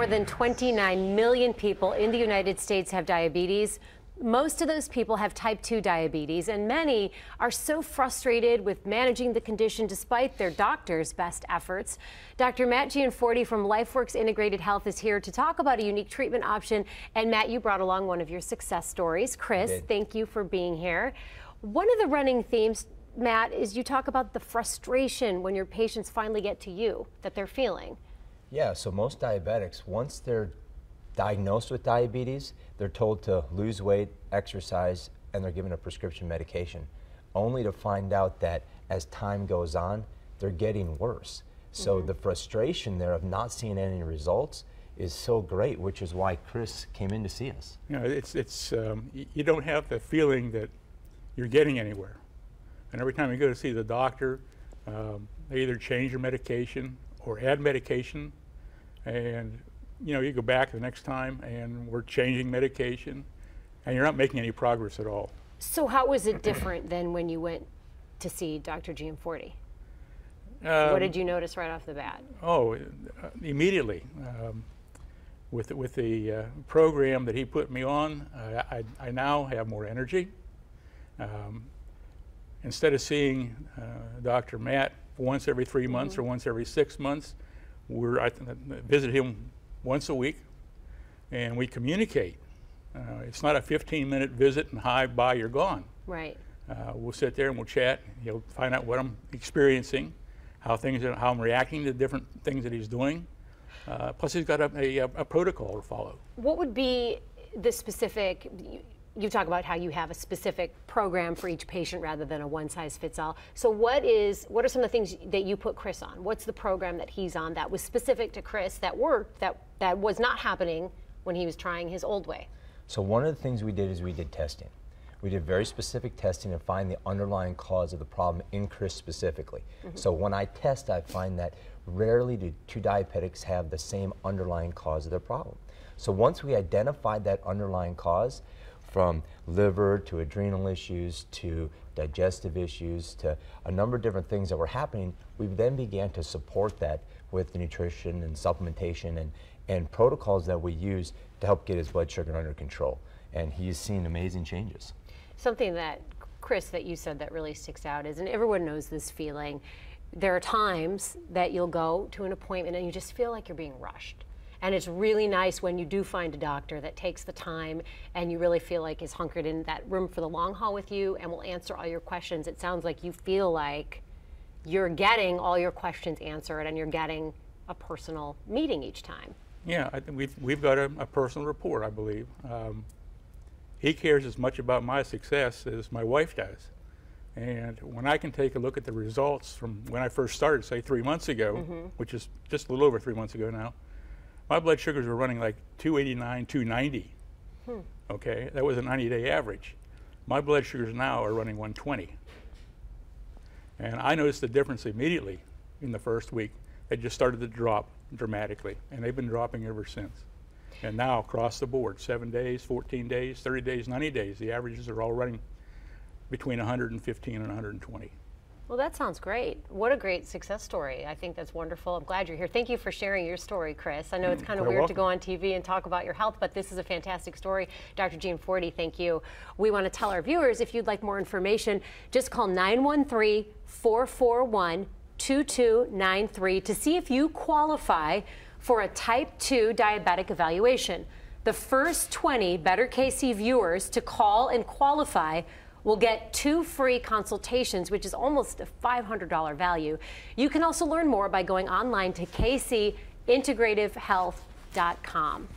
More than 29 million people in the United States have diabetes. Most of those people have type 2 diabetes, and many are so frustrated with managing the condition despite their doctor's best efforts. Dr. Matt Gianforte from LifeWorks Integrative Health is here to talk about a unique treatment option. And Matt, you brought along one of your success stories. Chris, thank you for being here. One of the running themes, Matt, is you talk about the frustration when your patients finally get to you that they're feeling. Yeah, so most diabetics, once they're diagnosed with diabetes, they're told to lose weight, exercise, and they're given a prescription medication, only to find out that as time goes on, they're getting worse. So the frustration there of not seeing any results is so great, which is why Chris came in to see us. You know, you don't have the feeling that you're getting anywhere. And every time you go to see the doctor, they either change your medication or add medication, and you know, you go back the next time and we're changing medication, and you're not making any progress at all. So how was it different than when you went to see Dr. Gianforte? What did you notice right off the bat? Oh, immediately. With the program that he put me on, I now have more energy. Instead of seeing Dr. Matt once every 3 months or once every 6 months, I visit him once a week, and we communicate. It's not a 15-minute visit and hi, bye, you're gone. Right. We'll sit there and we'll chat. He'll find out what I'm experiencing, how I'm reacting to different things that he's doing. Plus, he's got a protocol to follow. What would be the specific? You talk about how you have a specific program for each patient rather than a one-size-fits-all. So what are some of the things that you put Chris on? What's the program that he's on that was specific to Chris, that worked, that was not happening when he was trying his old way? So one of the things we did is we did testing. We did very specific testing to find the underlying cause of the problem in Chris specifically. So when I test, I find that rarely do two diabetics have the same underlying cause of their problem. So once we identified that underlying cause, from liver to adrenal issues to digestive issues to a number of different things that were happening, we then began to support that with the nutrition and supplementation and protocols that we use to help get his blood sugar under control. And he's seen amazing changes. Something that, Chris, that you said that really sticks out is, and everyone knows this feeling, there are times that you'll go to an appointment and you just feel like you're being rushed. And it's really nice when you do find a doctor that takes the time and you really feel like is hunkered in that room for the long haul with you and will answer all your questions. It sounds like you feel like you're getting all your questions answered and you're getting a personal meeting each time. Yeah, I think we've got a personal rapport, I believe. He cares as much about my success as my wife does. And when I can take a look at the results from when I first started, say 3 months ago, which is just a little over 3 months ago now, my blood sugars were running like 289, 290. Okay, that was a 90-day average. My blood sugars now are running 120. And I noticed the difference immediately in the first week. They just started to drop dramatically, and they've been dropping ever since. And now across the board, 7 days, 14 days, 30 days, 90 days, the averages are all running between 115 and 120. Well, that sounds great. What a great success story. I think that's wonderful. I'm glad you're here. Thank you for sharing your story, Chris. I know it's kind of weird to go on TV and talk about your health, but this is a fantastic story. Dr. Gianforte, thank you. We want to tell our viewers, if you'd like more information, just call 913-441-2293 to see if you qualify for a type 2 diabetic evaluation. The first 20 Better KC viewers to call and qualify will get 2 free consultations, which is almost a $500 value. You can also learn more by going online to kcintegrativehealth.com.